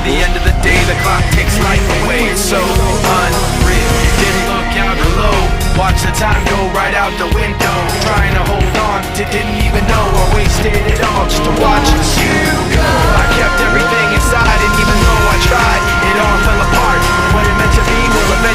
the end of the day, the clock takes life away. It's so unreal. Didn't look out below, watch the time go right out the window. Trying to hold on, didn't even know I wasted it all just to watch you go. I kept everything inside, and even though I tried,